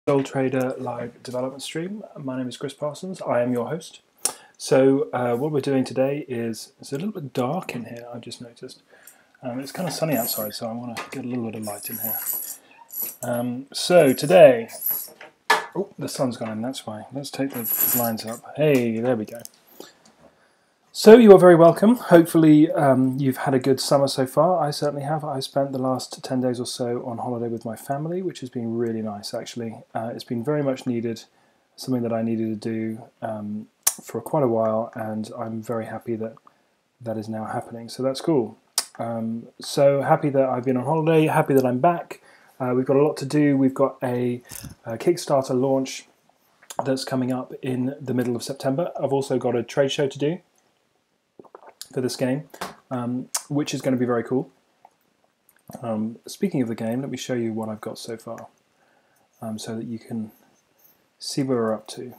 Sole Trader live development stream. My name is Chris Parsons. I am your host. So what we're doing today is it's a little bit dark in here. I've just noticed. It's kind of sunny outside, so I want to get a little bit of light in here. So today, oh, the sun's gone in. That's why. Let's take the blinds up. Hey, there we go. So you are very welcome. Hopefully you've had a good summer so far. I certainly have. I spent the last 10 days or so on holiday with my family, which has been really nice actually. It's been very much needed, something that I needed to do for quite a while, and I'm very happy that that is now happening. So that's cool. So happy that I've been on holiday, happy that I'm back. We've got a lot to do. We've got a Kickstarter launch that's coming up in the middle of September. I've also got a trade show to do for this game, which is going to be very cool. Speaking of the game, let me show you what I've got so far, so that you can see where we're up to.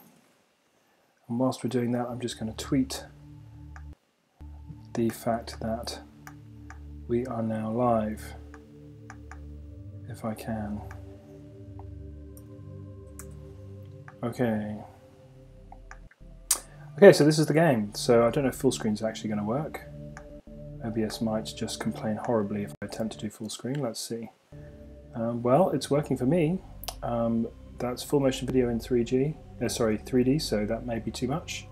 And whilst we're doing that, I'm just going to tweet the fact that we are now live, if I can. Okay, so this is the game. So I don't know if full screen is actually going to work. OBS might just complain horribly if I attempt to do full screen. Let's see. Well, it's working for me. That's full motion video in 3D, so that may be too much.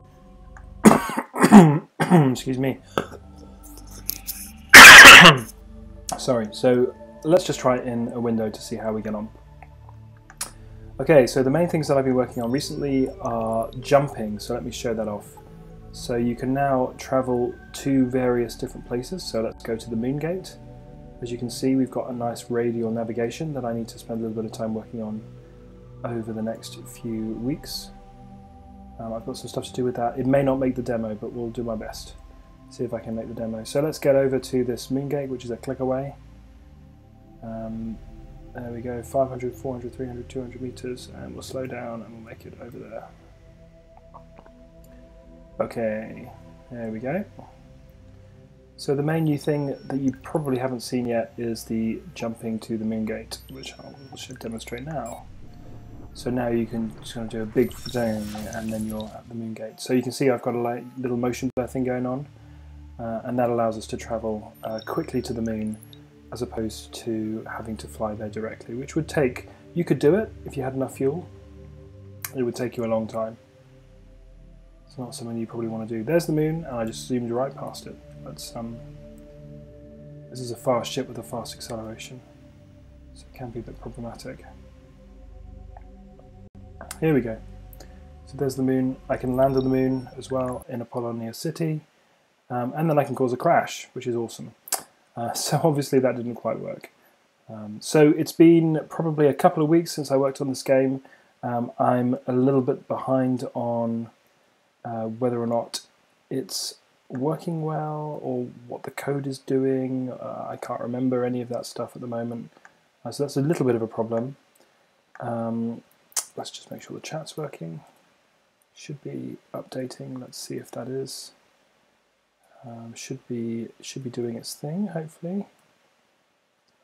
Excuse me. Sorry, so let's just try it in a window to see how we get on. Okay, so the main things that I've been working on recently are jumping, so let me show that off. So you can now travel to various different places, so let's go to the Moon Gate. As you can see, we've got a nice radial navigation that I need to spend a little bit of time working on over the next few weeks. I've got some stuff to do with that. It may not make the demo, but we'll do my best. See if I can make the demo. So let's get over to this Moon Gate, which is a click away. There we go, 500, 400, 300, 200 meters, and we'll slow down and we'll make it over there. Okay, there we go. So the main new thing that you probably haven't seen yet is the jumping to the Moon Gate, which I should demonstrate now. So now you can just kind of do a big thing and then you're at the Moon Gate. So you can see I've got a little motion blur thing going on, and that allows us to travel quickly to the moon, as opposed to having to fly there directly, which would take, you could do it if you had enough fuel. It would take you a long time. It's not something you probably want to do. There's the moon, and I just zoomed right past it. That's, this is a fast ship with a fast acceleration, so it can be a bit problematic. Here we go. So there's the moon. I can land on the moon as well in Apollonia City, and then I can cause a crash, which is awesome. So obviously that didn't quite work. So it's been probably a couple of weeks since I worked on this game. I'm a little bit behind on whether or not it's working well or what the code is doing. I can't remember any of that stuff at the moment. So that's a little bit of a problem. Let's just make sure the chat's working. Should be updating. Let's see if that is. Should be doing its thing, hopefully.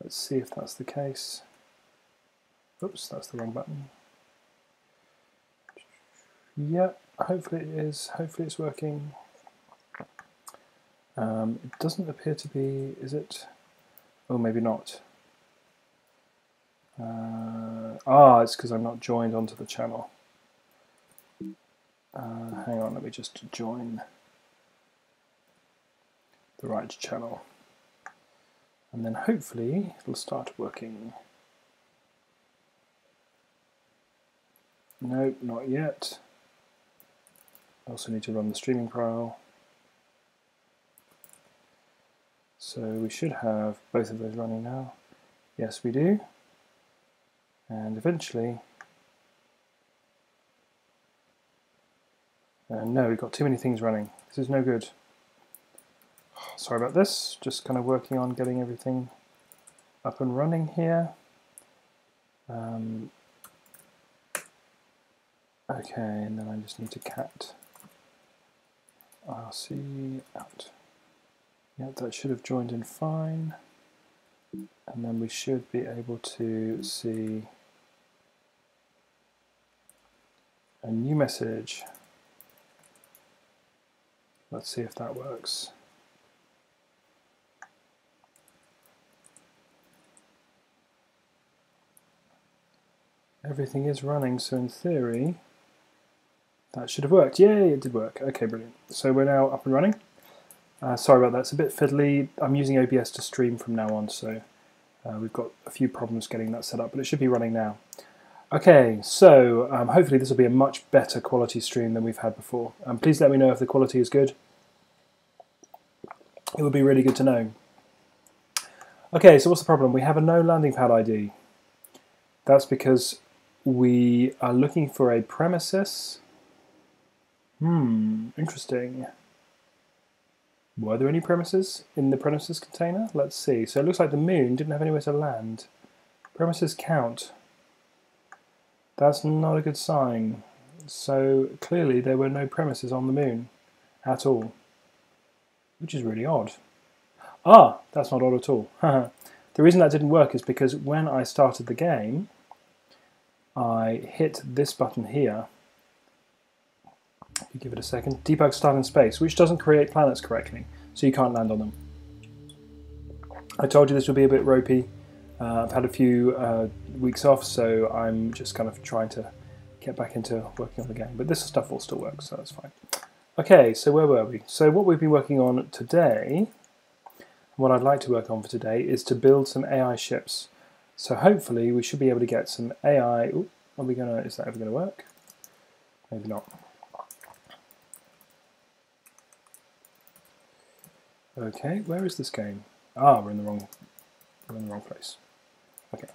Let's see if that's the case. Oops, that's the wrong button. Yeah, hopefully it is. Hopefully it's working. It doesn't appear to be, is it? Oh, maybe not. It's because I'm not joined onto the channel. Hang on, let me just join the right channel, and then hopefully it'll start working. Nope, not yet. I also need to run the streaming trial. So we should have both of those running now. Yes, we do. And eventually, no, we've got too many things running. This is no good. Sorry about this, just kind of working on getting everything up and running here. Okay, and then I just need to cat RC out. Yeah, that should have joined in fine. And then we should be able to see A new message. Let's see if that works. Everything is running, so in theory, that should have worked. Yay, it did work. Okay, brilliant. So we're now up and running. Sorry about that, it's a bit fiddly. I'm using OBS to stream from now on, so we've got a few problems getting that set up, but it should be running now. Okay, so hopefully this will be a much better quality stream than we've had before. Please let me know if the quality is good. It would be really good to know. Okay, so what's the problem? We have a no landing pad ID. That's because we are looking for a premises. Interesting. Were there any premises in the premises container? Let's see. So it looks like the moon didn't have anywhere to land. Premises count. That's not a good sign. So clearly there were no premises on the moon at all, which is really odd. Ah, that's not odd at all. The reason that didn't work is because when I started the game, I hit this button here. If you give it a second, debug start in space, which doesn't create planets correctly, so you can't land on them. I told you this would be a bit ropey. I've had a few weeks off, so I'm just kind of trying to get back into working on the game. But this stuff will still work, so that's fine. Okay, so where were we? So what we've been working on today, what I'd like to work on for today, is to build some AI ships. So hopefully we should be able to get some AI. Ooh, is that ever gonna work? Maybe not. Okay, where is this game? Ah, we're in the wrong place. Okay.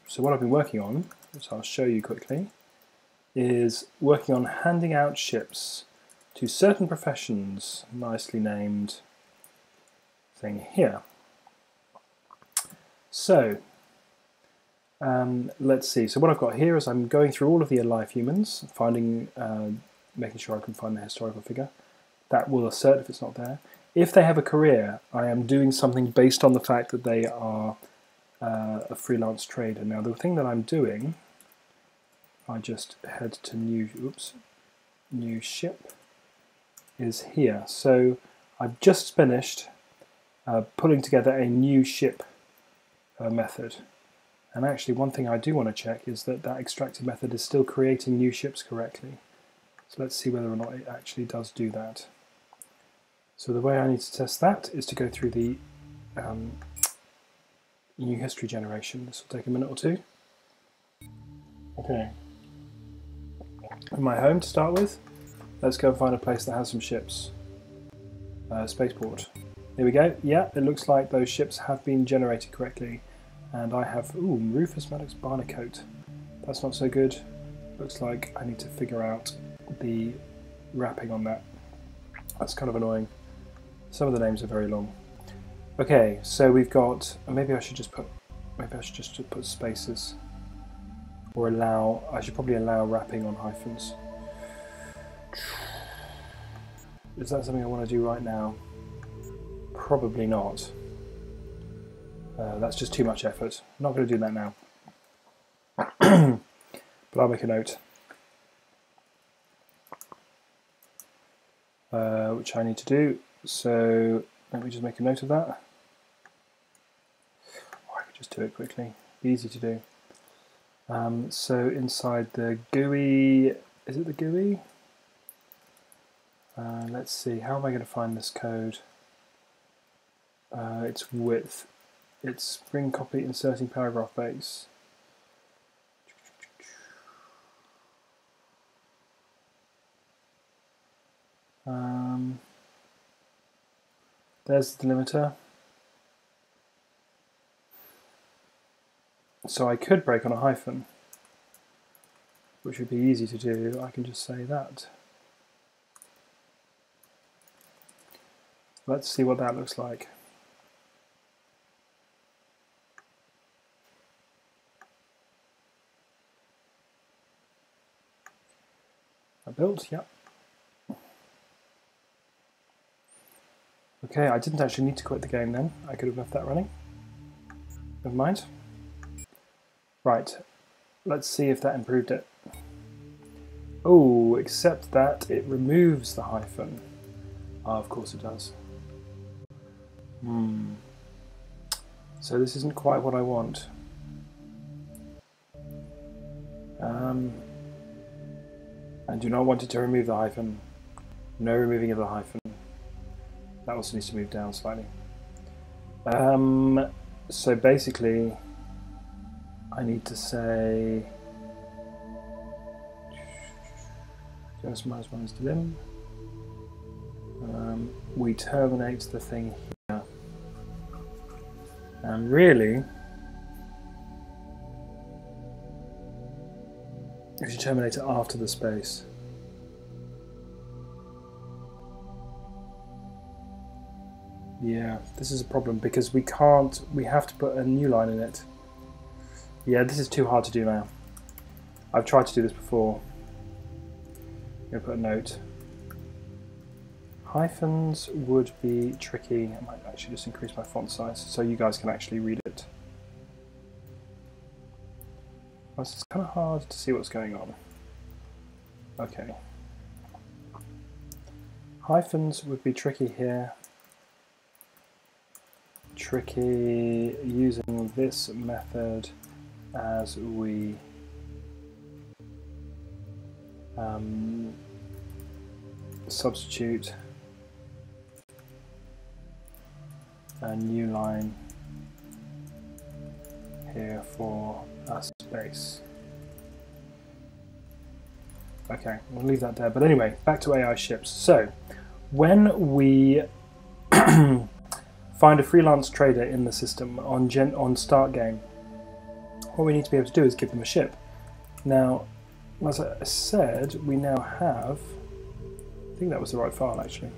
So what I've been working on, which I'll show you quickly, is working on handing out ships to certain professions, nicely named thing here. So let's see. So what I've got here is I'm going through all of the alive humans, finding, making sure I can find the historical figure. That will assert if it's not there. If they have a career, I am doing something based on the fact that they are a freelance trader. Now the thing that I'm doing, I just head to new ship is here. So I've just finished putting together a new ship method. And actually one thing I do want to check is that that extracted method is still creating new ships correctly. So let's see whether or not it actually does do that. So the way I need to test that is to go through the new history generation. This will take a minute or two. Okay. In my home to start with, let's go and find a place that has some ships. Spaceport. Here we go. Yeah, it looks like those ships have been generated correctly. And I have, Rufus Maddox Barnacote. That's not so good. Looks like I need to figure out the wrapping on that. That's kind of annoying. Some of the names are very long. Okay, so we've got, maybe I should just put spaces. Or I should probably allow wrapping on hyphens. Is that something I want to do right now? Probably not. That's just too much effort. I'm not going to do that now. But I'll make a note. Which I need to do. So let me just make a note of that. Or I could just do it quickly. Easy to do. So inside the GUI, is it the GUI? Let's see, how am I going to find this code? It's width. It's spring copy inserting paragraph base. There's the delimiter. So I could break on a hyphen, which would be easy to do. I can just say that. Let's see what that looks like. I built, yep. Okay, I didn't actually need to quit the game then. I could have left that running. Never mind. Right. let's see if that improved it. Oh, except that it removes the hyphen. Ah, of course it does. So this isn't quite what I want. I do not want it to remove the hyphen. No removing of the hyphen. That also needs to move down slightly. So basically, I need to say just minus dim. We terminate the thing here. And really, we should terminate it after the space. Yeah, this is a problem because we have to put a new line in it. Yeah, this is too hard to do now. I've tried to do this before. I'm going to put a note. Hyphens would be tricky. I might actually just increase my font size so you guys can actually read it. It's kind of hard to see what's going on. Okay. Hyphens would be tricky here. Tricky using this method as we substitute a new line here for a space. Okay, we'll leave that there. But anyway, back to AI ships. So, when we find a freelance trader in the system on start game, what we need to be able to do is give them a ship. Now, as I said, we now have, I think that was the right file actually.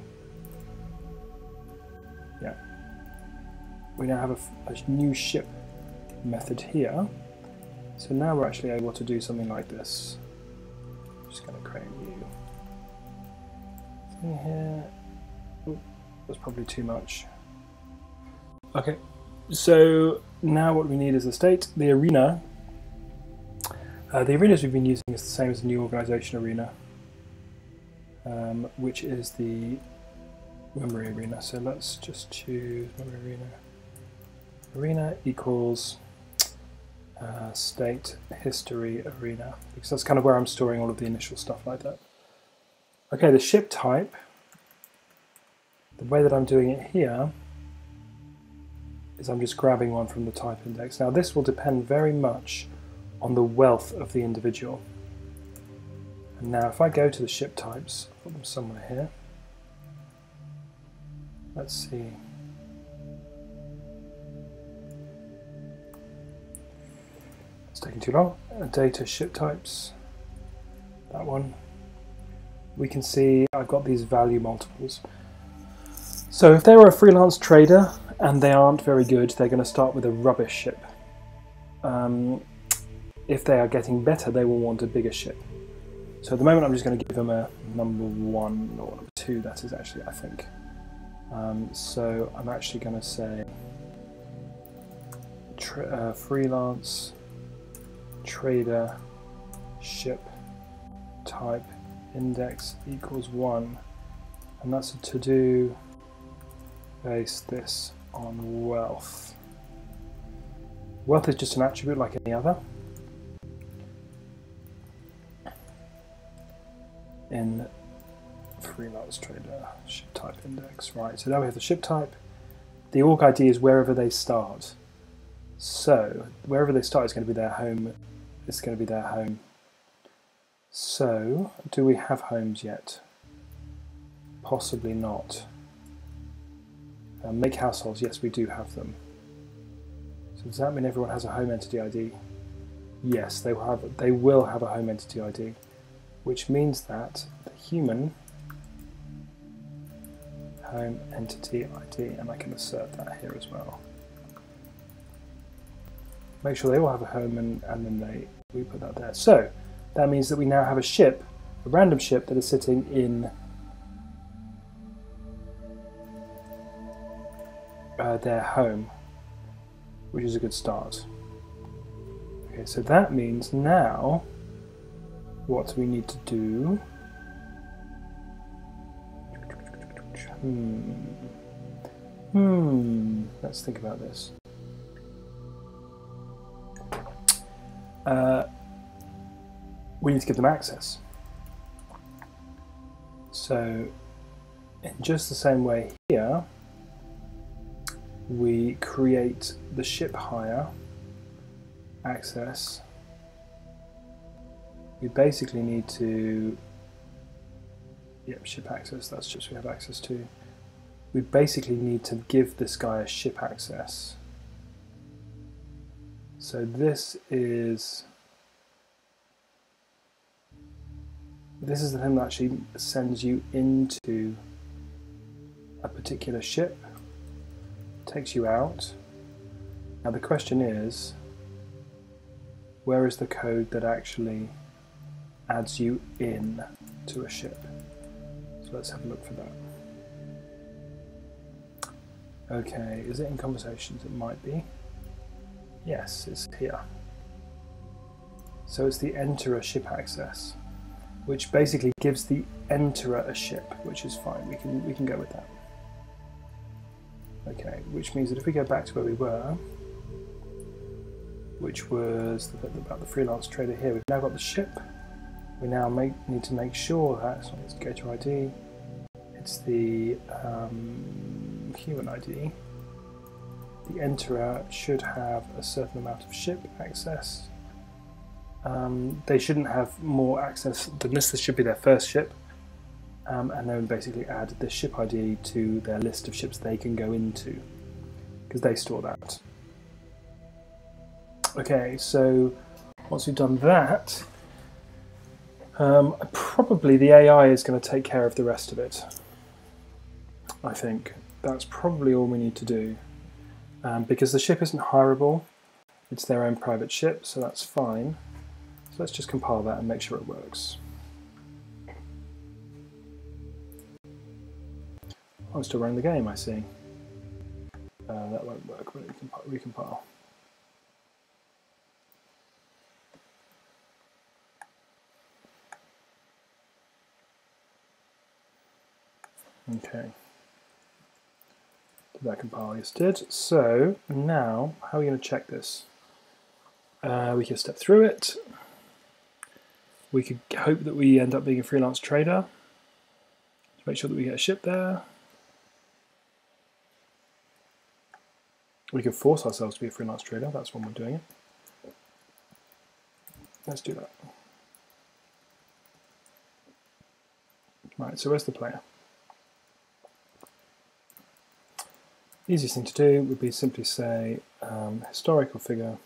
Yeah. We now have a new ship method here. So now we're actually able to do something like this. I'm just going to create a new thing here. Ooh, that's probably too much. Okay, so now what we need is a state. The arena. The arenas we've been using is the same as the new organization arena, which is the memory arena. So let's just choose memory arena. Arena equals state history arena, because that's kind of where I'm storing all of the initial stuff like that. Okay, the ship type, the way that I'm doing it here is I'm just grabbing one from the type index. Now this will depend very much on the wealth of the individual. And now if I go to the ship types, I'll put them somewhere here. Let's see. It's taking too long. Data ship types, that one. We can see I've got these value multiples. So if they're a freelance trader and they aren't very good, they're going to start with a rubbish ship. If they are getting better, they will want a bigger ship. So at the moment I'm just going to give them a number 1 or number 2, that is actually, I think. So I'm actually going to say freelance trader ship type index equals 1, and that's a to-do. Base this on wealth. Wealth is just an attribute like any other. In freelance trader ship type index. Right, so now we have the ship type. The org ID is wherever they start. So wherever they start is going to be their home. It's going to be their home. So do we have homes yet? Possibly not. Make households, yes, we do have them. So does that mean everyone has a home entity ID? Yes, they will have a home entity ID, which means that the human home entity ID, and I can assert that here as well. Make sure they all have a home, and then we put that there. So that means that we now have a ship, a random ship that is sitting in their home, which is a good start. Okay, so that means now what we need to do. Let's think about this. We need to give them access. So in just the same way here, we create the ship hire access. We basically need to, ship access, that's just we have access to. We basically need to give this guy a ship access. So this is the thing that actually sends you into a particular ship, takes you out. Now the question is, where is the code that actually adds you in to a ship? So let's have a look for that. Okay, is it in conversations? It might be. Yes, it's here. So it's the enterer ship access, which basically gives the enterer a ship, which is fine. We can go with that. Okay, which means that if we go back to where we were, which was the bit about the freelance trader here, we've now got the ship. We now need to make sure that it's gator ID, it's the human ID. The enterer should have a certain amount of ship access. They shouldn't have more access than this. This should be their first ship. And then basically add the ship ID to their list of ships they can go into, because they store that. Okay, so once we've done that, probably the AI is going to take care of the rest of it. I think that's probably all we need to do, because the ship isn't hireable, it's their own private ship, so that's fine. So let's just compile that and make sure it works. I'm still running the game, I see. That won't work when we recompile. Okay. Did that compile? Yes, did. So now, how are we going to check this? We can step through it. We could hope that we end up being a freelance trader to make sure that we get a ship there. We could force ourselves to be a freelance trader. That's when we're doing it. Let's do that. Right, so where's the player? Easiest thing to do would be simply say historical figure.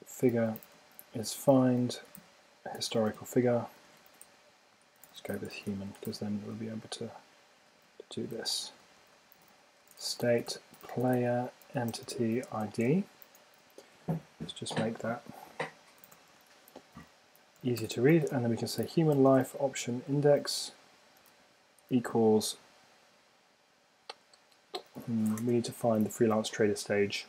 Figure is find historical figure. Let's go with human, because then we'll be able to do this. State player entity ID. Let's just make that easier to read, and then we can say human life option index equals, we need to find the freelance trader stage,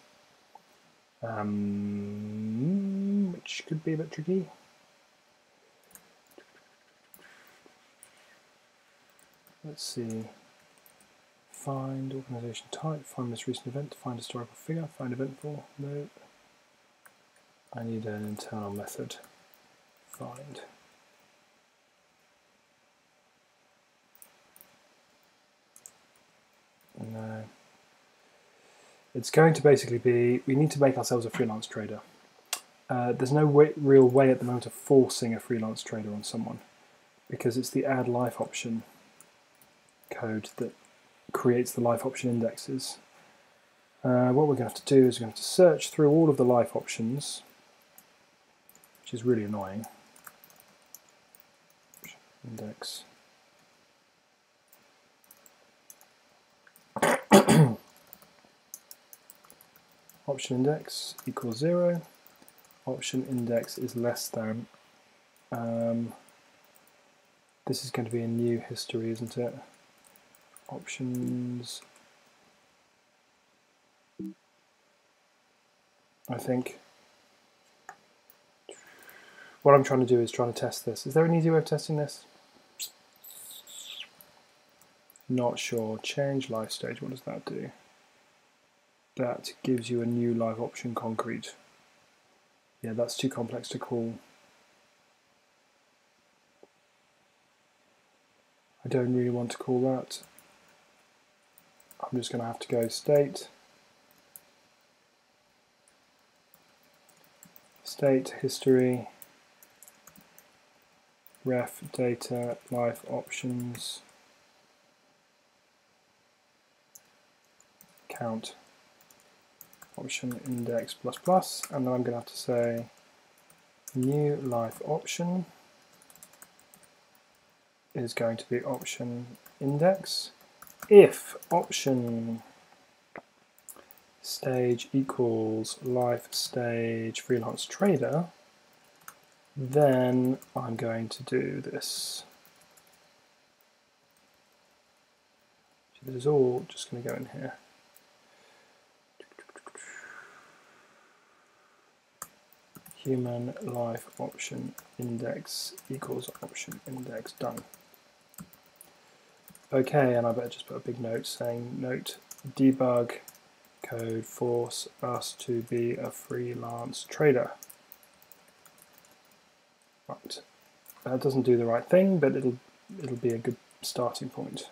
which could be a bit tricky. Let's see. Find organization type, find most recent event, find historical figure, find eventful. No. I need an internal method. Find. No. It's going to basically be, we need to make ourselves a freelance trader. There's no real way at the moment of forcing a freelance trader on someone, because it's the add life option code that creates the life option indexes. What we're going to have to do is we're going to have to search through all of the life options, which is really annoying. Index. Option index equals 0. Option index is less than. This is going to be a new history, isn't it? Options. I think what I'm trying to do is trying to test this. Is there an easy way of testing this? Not sure. Change life stage, what does that do? That gives you a new life option concrete. Yeah, that's too complex to call. I don't really want to call that. I'm just going to have to go state, history, ref data, life options, count, option index plus plus, and then I'm going to have to say new life option is going to be option index. If option stage equals life stage freelance trader, then I'm going to do this. This is all just going to go in here. Human life option index equals option index, done. Okay, and I better just put a big note saying note debug code force us to be a freelance trader. Right, that doesn't do the right thing, but it'll be a good starting point.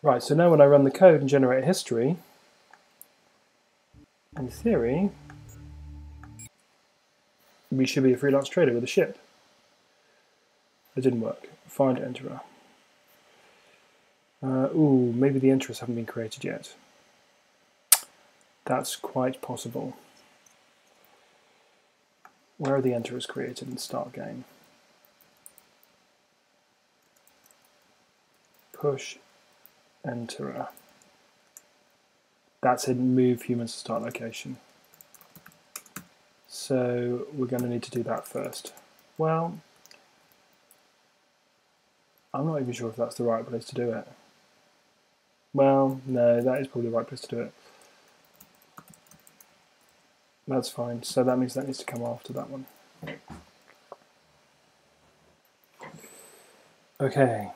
Right, so now when I run the code and generate a history, in theory, we should be a freelance trader with a ship. It didn't work. Find enterer. Ooh, maybe the enters haven't been created yet. That's quite possible. Where are the enterers created in start game? Push enterer. That's in move humans to start location. So we're going to need to do that first. Well, I'm not even sure if that's the right place to do it. Well, no, that is probably the right place to do it. That's fine. So that means that needs to come after that one. Okay.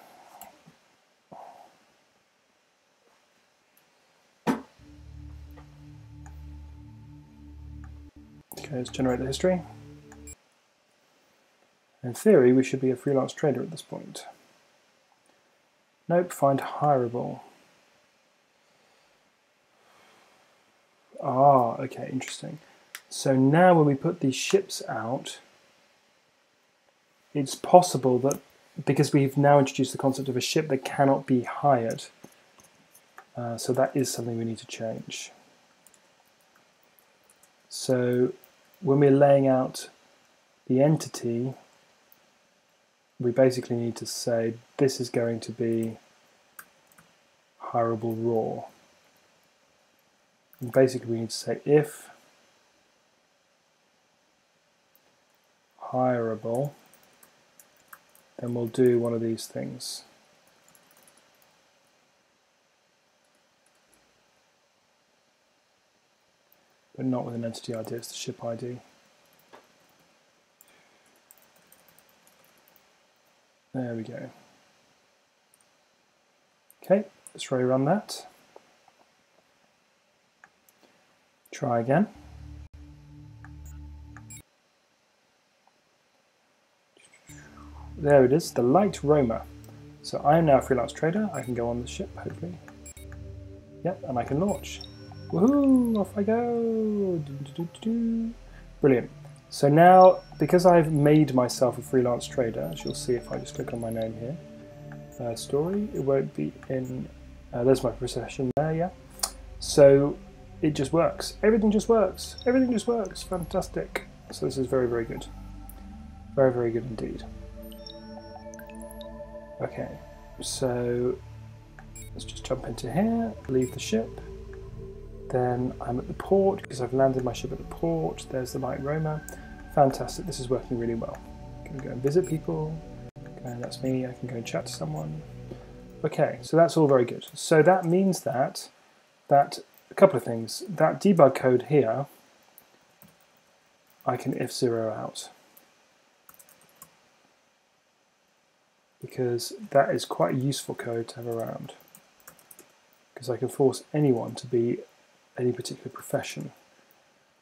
Okay, let's generate the history. In theory, we should be a freelance trader at this point. Nope, find hireable. Ah, okay, interesting. So now when we put these ships out, it's possible that, because we've now introduced the concept of a ship that cannot be hired, so that is something we need to change. So when we're laying out the entity, we basically need to say this is going to be hireable raw. And basically we need to say if hireable, then we'll do one of these things. But not with an entity ID, it's the ship ID. There we go. Okay, let's rerun that. Try again. There it is, the light roamer. So I am now a freelance trader. I can go on the ship, hopefully. Yep, and I can launch. Woohoo! Off I go! Brilliant. So now, because I've made myself a freelance trader, as you'll see if I just click on my name here, story, it won't be in, there's my procession there, yeah. So it just works. Everything just works. Everything just works. Fantastic. So this is very, very good. Very, very good indeed. Okay, so let's just jump into here, leave the ship. Then I'm at the port because I've landed my ship at the port. There's the light roamer. Fantastic, this is working really well. I can go and visit people. Okay, that's me, I can go and chat to someone. Okay, so that's all very good. So that means that a couple of things. That debug code here I can if zero out, because that is quite a useful code to have around, because I can force anyone to be any particular profession.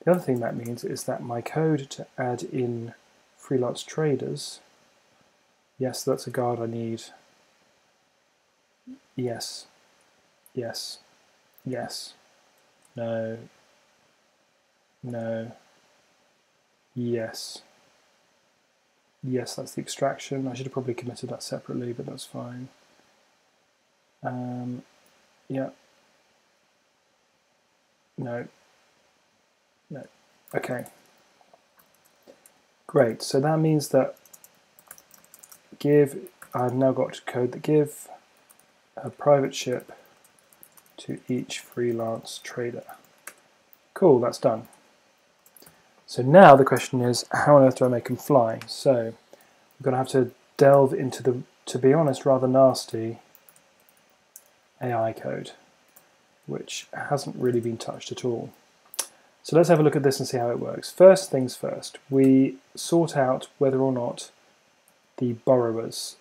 The other thing that means is that my code to add in freelance traders, yes, that's a guard I need. Yes, yes, yes, no, no, yes. Yes, that's the extraction. I should have probably committed that separately, but that's fine. Yeah. No. No. Okay. Great. So that means that I've now got code that give a private ship to each freelance trader. Cool, that's done. So now the question is, how on earth do I make them fly? So we're going to have to delve into the, to be honest, rather nasty AI code, which hasn't really been touched at all. So let's have a look at this and see how it works. First things first, we sort out whether or not the borrowers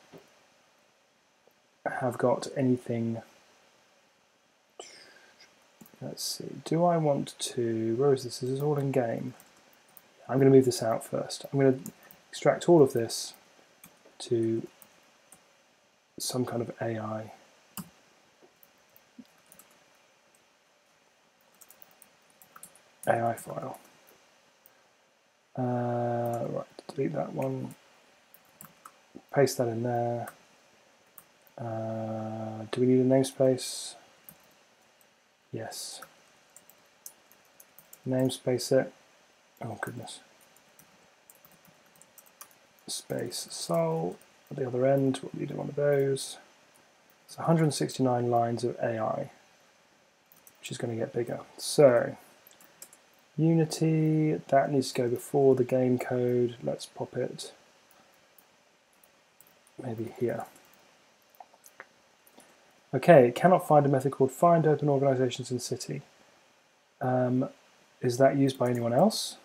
have got anything. Let's see, do I want to, where is this? Is this all in game? I'm going to move this out first. I'm going to extract all of this to some kind of AI. AI file. Right, delete that one. Paste that in there. Do we need a namespace? Yes. Namespace it. Oh goodness. Space sol at the other end. We'll need one of those. It's 169 lines of AI, which is going to get bigger. So Unity, that needs to go before the game code. Let's pop it maybe here. Okay, it cannot find a method called find open organizations in city. Is that used by anyone else?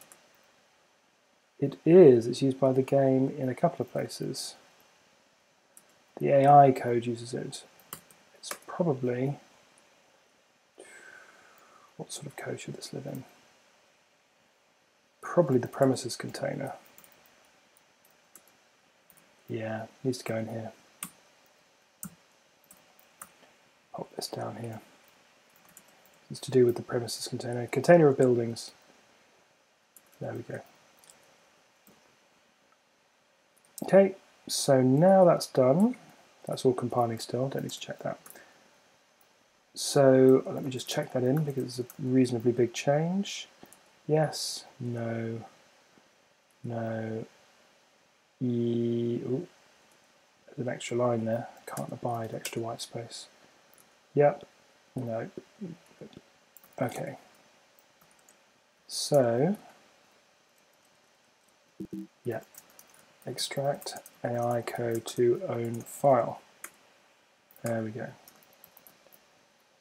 It is. It's used by the game in a couple of places. The AI code uses it. It's probably... What sort of code should this live in? Probably the premises container. Yeah, needs to go in here. Pop this down here. It's to do with the premises container. Container of buildings. There we go. Okay, so now that's done. That's all compiling still, don't need to check that. So let me just check that in because it's a reasonably big change. Yes, no, no, ooh, there's an extra line there. Can't abide extra white space. Yep, no. Okay. So, yeah, extract AI code to own file. There we go.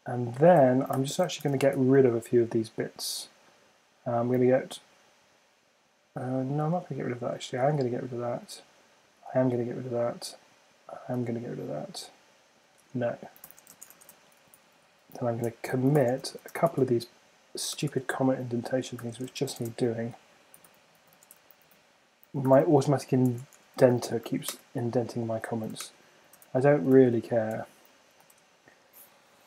And then I'm just actually going to get rid of a few of these bits. I'm going to get, no, I'm not going to get rid of that actually. I am going to get rid of that. I am going to get rid of that. I am going to get rid of that. No. Then I'm going to commit a couple of these stupid comma indentation things which just need doing. My automatic indenter keeps indenting my comments. I don't really care.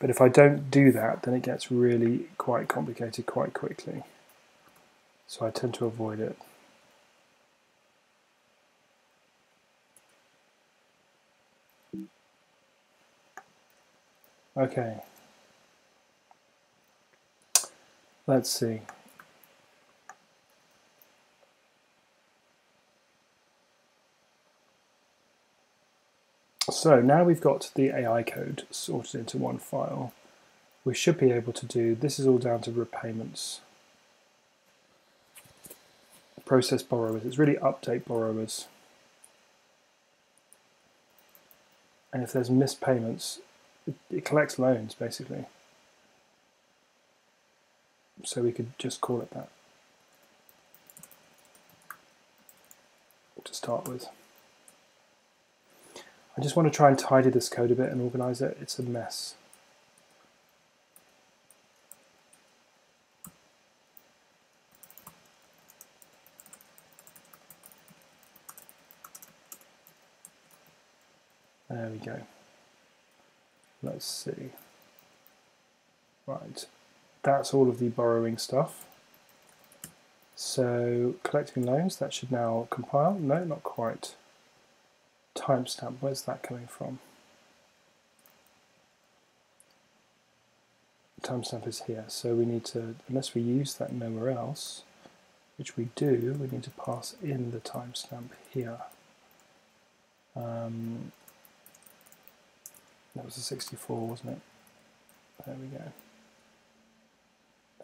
But if I don't do that, then it gets really quite complicated quite quickly. So I tend to avoid it. Okay. Let's see. So now we've got the AI code sorted into one file. We should be able to do, this is all down to repayments. Process borrowers, it's really update borrowers. And if there's missed payments, it collects loans basically. So we could just call it that. to start with. I just want to try and tidy this code a bit and organize it. It's a mess. There we go. Let's see. Right, that's all of the borrowing stuff. So collecting loans, that should now compile. No, not quite. Timestamp, where's that coming from? Timestamp is here, so we need to, unless we use that nowhere else, which we do, we need to pass in the timestamp here. That was a 64, wasn't it? There we go.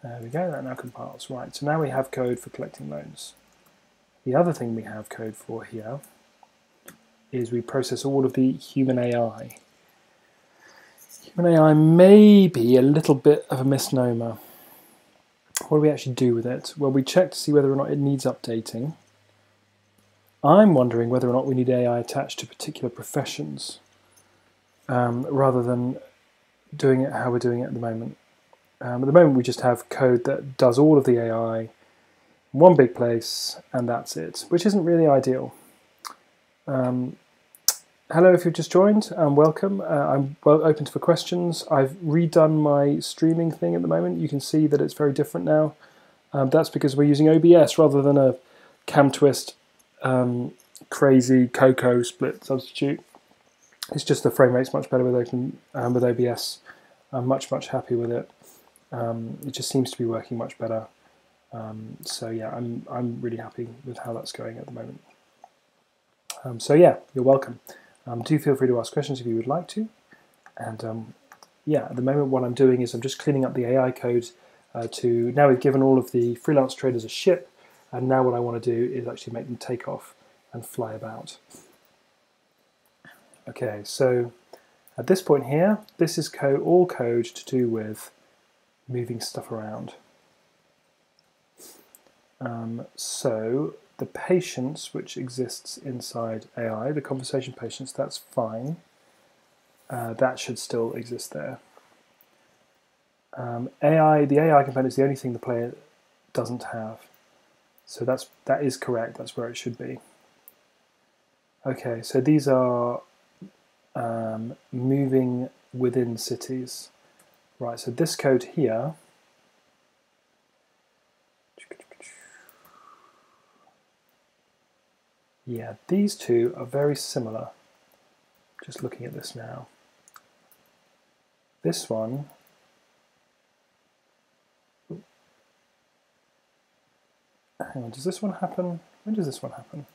There we go, that now compiles. Right, so now we have code for collecting loans. The other thing we have code for here is we process all of the human AI. Human AI may be a little bit of a misnomer. What do we actually do with it? Well, we check to see whether or not it needs updating. I'm wondering whether or not we need AI attached to particular professions rather than doing it how we're doing it at the moment. At the moment, we just have code that does all of the AI in one big place, and that's it, which isn't really ideal. Hello, if you've just joined, welcome. I'm open for questions. I've redone my streaming thing at the moment. You can see that it's very different now. That's because we're using OBS rather than a CamTwist crazy Cocoa split substitute. It's just the frame rate's much better with OBS. I'm much happy with it. It just seems to be working much better. So yeah, I'm really happy with how that's going at the moment. So yeah, you're welcome. Do feel free to ask questions if you would like to. And yeah, at the moment what I'm doing is I'm just cleaning up the AI code to, now we've given all of the freelance traders a ship, and now what I want to do is actually make them take off and fly about. Okay, so at this point here, this is all code to do with moving stuff around. So the patience which exists inside AI, the conversation patience, that's fine. That should still exist there. The AI component is the only thing the player doesn't have. So that is correct, that's where it should be. Okay, so these are moving within cities. Right, so this code here, yeah, these two are very similar. Just looking at this now. This one, hang on, does this one happen? When does this one happen?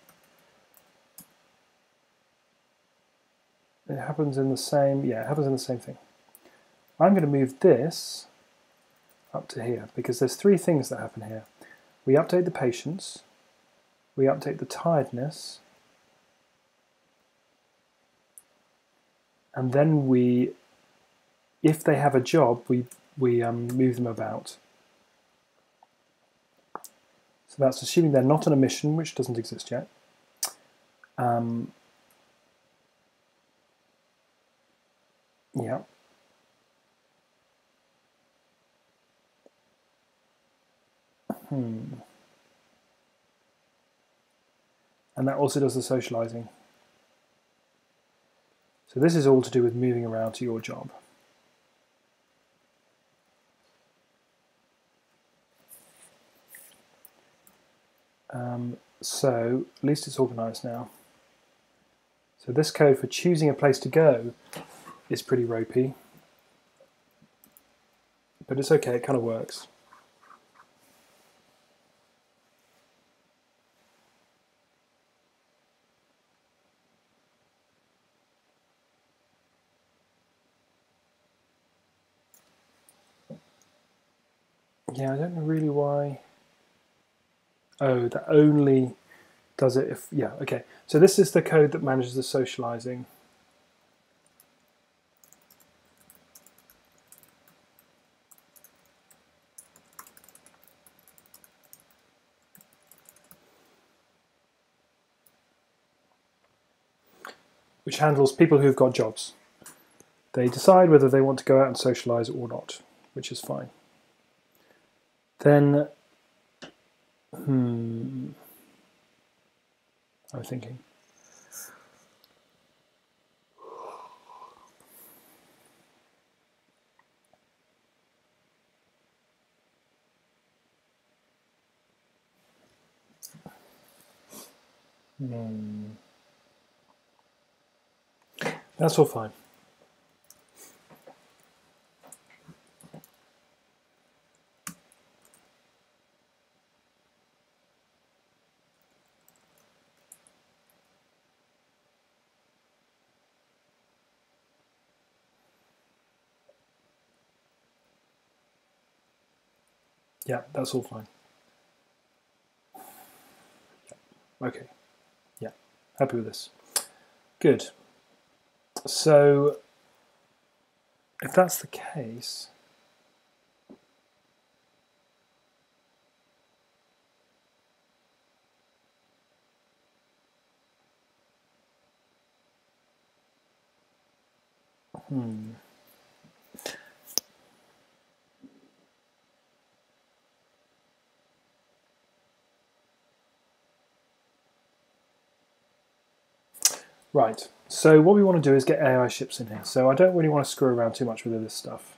It happens in the same, yeah, it happens in the same thing. I'm going to move this up to here because there's three things that happen here. We update the patience, we update the tiredness, and then we, if they have a job, we move them about. So that's assuming they're not on a mission, which doesn't exist yet. Yeah. And that also does the socializing. So this is all to do with moving around to your job. So at least it's organized now. So this code for choosing a place to go is pretty ropey, but it's okay, it kind of works. Yeah, I don't know really why. Oh, that only does it if, yeah, okay. So this is the code that manages the socializing. which handles people who've got jobs. They decide whether they want to go out and socialise or not, which is fine. Then, I'm thinking. That's all fine. Yeah, that's all fine. Okay. Yeah, happy with this. Good. So, if that's the case, right. So what we want to do is get AI ships in here. So I don't really want to screw around too much with this stuff.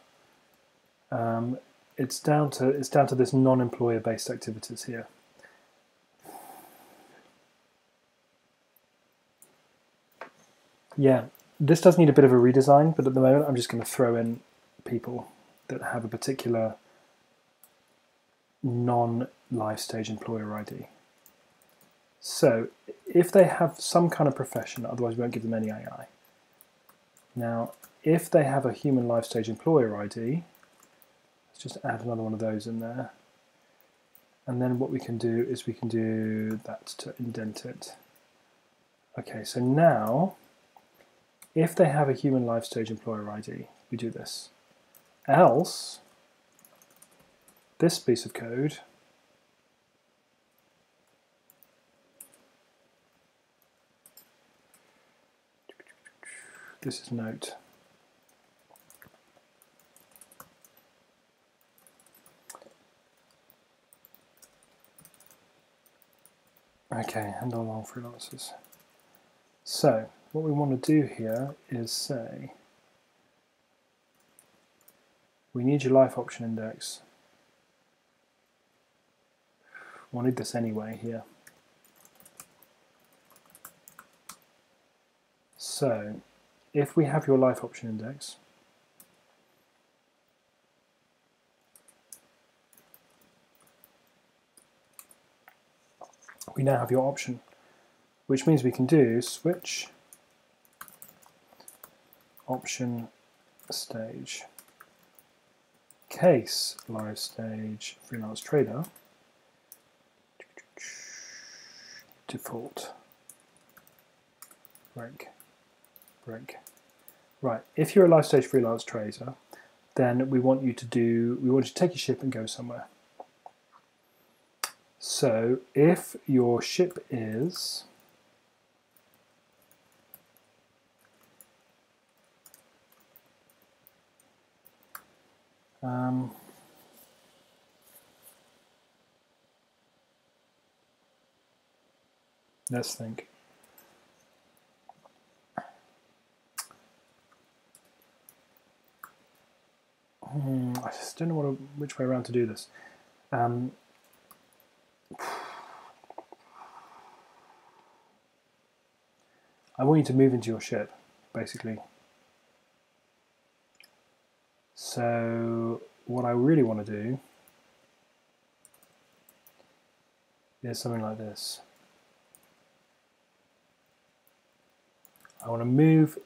It's down to this non-employer based activities here. Yeah, this does need a bit of a redesign, but at the moment I'm just going to throw in people that have a particular non-life stage employer ID. So if they have some kind of profession, otherwise we won't give them any AI. Now, if they have a human life stage employer ID, let's just add another one of those in there. And then what we can do is we can do that to indent it. Okay, so now, if they have a human life stage employer ID, we do this. Else, this piece of code this is note. Okay, handle long freelancers. So, what we want to do here is say, we need your life option index. We'll need this anyway here. So, if we have your life option index, we now have your option, which means we can do switch option stage case live stage freelance trader default break. Right, if you're a live stage freelance trader, then we want you to take your ship and go somewhere. So if your ship is let's think. I just don't know which way around to do this. I want you to move into your ship, basically. So what I really want to do is something like this. I want to move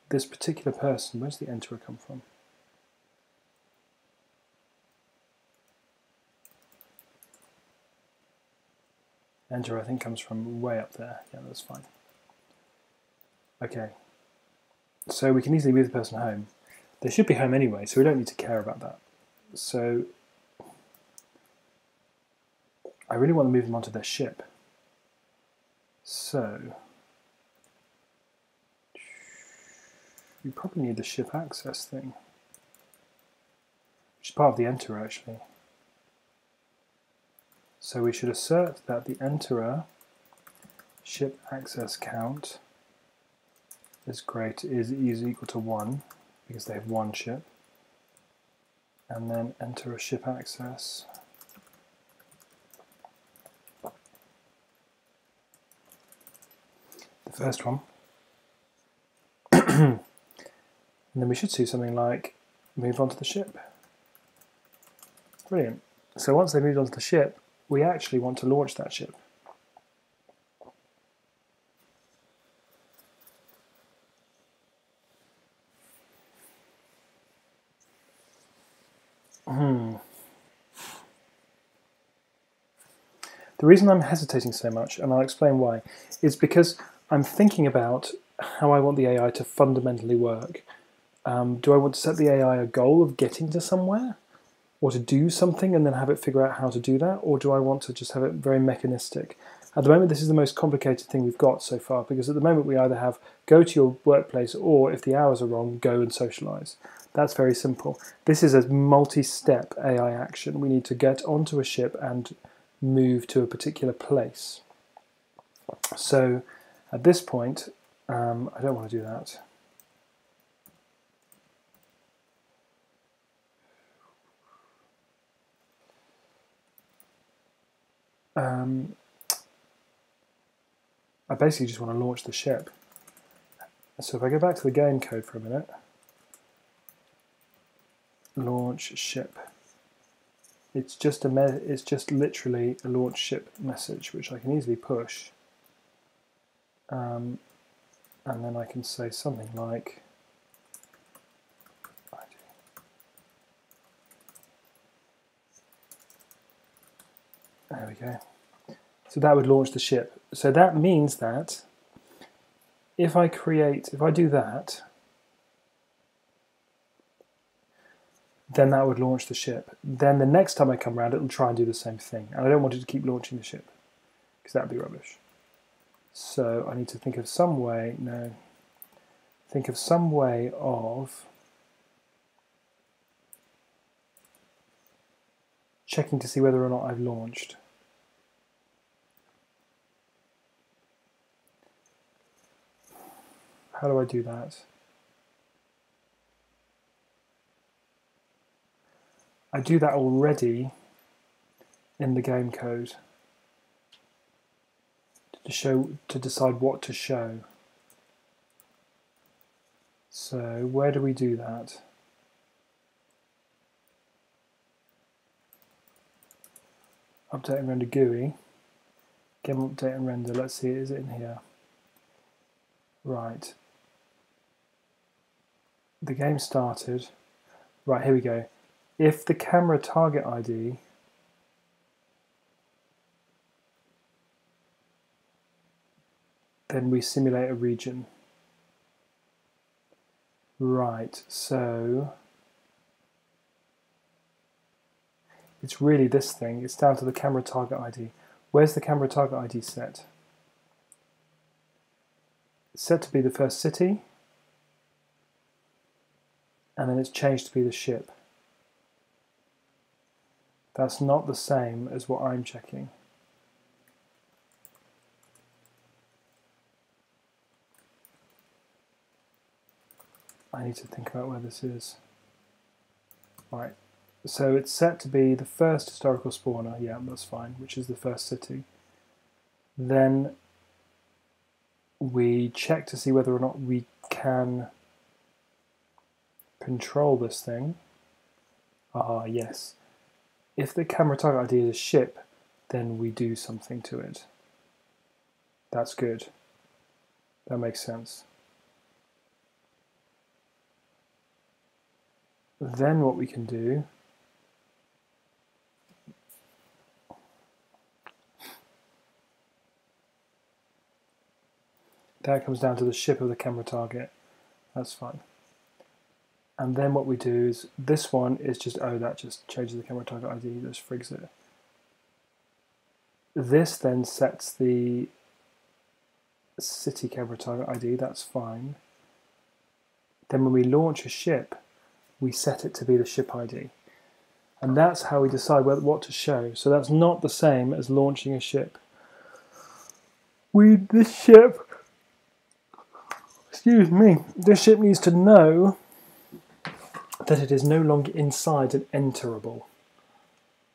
this particular person. Where's the enterer come from? Enter, I think, comes from way up there. Yeah, that's fine. Okay. So we can easily move the person home. They should be home anyway, so we don't need to care about that. So I really want to move them onto their ship. So we probably need the ship access thing, which is part of the enterer actually. So we should assert that the enterer ship access count is equal to 1 because they have one ship, and then enter a ship access the first one. And then we should see something like move onto the ship. Brilliant. So once they moved onto the ship, we actually want to launch that ship. The reason I'm hesitating so much, and I'll explain why, is because I'm thinking about how I want the AI to fundamentally work. Do I want to set the AI a goal of getting to somewhere, or to do something and then have it figure out how to do that, or do I want to just have it very mechanistic? At the moment, this is the most complicated thing we've got so far, because at the moment we either have go to your workplace, or if the hours are wrong, go and socialize. That's very simple. This is a multi-step AI action. We need to get onto a ship and move to a particular place. So at this point, I don't want to do that. I basically just want to launch the ship. So if I go back to the game code for a minute, launch ship. It's just literally a launch ship message, which I can easily push, and then I can say something like there we go. So that would launch the ship. So that means that if I do that, then that would launch the ship. Then the next time I come around, it'll try and do the same thing. And I don't want it to keep launching the ship, because that would be rubbish. So I need to think of some way, of checking to see whether or not I've launched. How do I do that? I do that already in the game code to decide what to show. So where do we do that? Update and render GUI. Game update and render. Let's see, is it in here? Right. The game started. Right, here we go. If the camera target ID then we simulate a region. Right, so it's really this thing. It's down to the camera target ID. Where's the camera target ID set? It's set to be the first city, and then it's changed to be the ship. That's not the same as what I'm checking. I need to think about where this is. Right, so it's set to be the first historical spawner, yeah, that's fine, which is the first city. Then we check to see whether or not we can control this thing. Ah, yes. If the camera target ID is a ship, then we do something to it. That's good. That makes sense. Then what we can do that comes down to the ship of the camera target. That's fine. And then what we do is, this one is just, oh, that just changes the camera target ID, just frigs it. This then sets the city camera target ID, that's fine. then when we launch a ship, we set it to be the ship ID. And that's how we decide what to show. So that's not the same as launching a ship. This ship needs to know that it is no longer inside an enterable.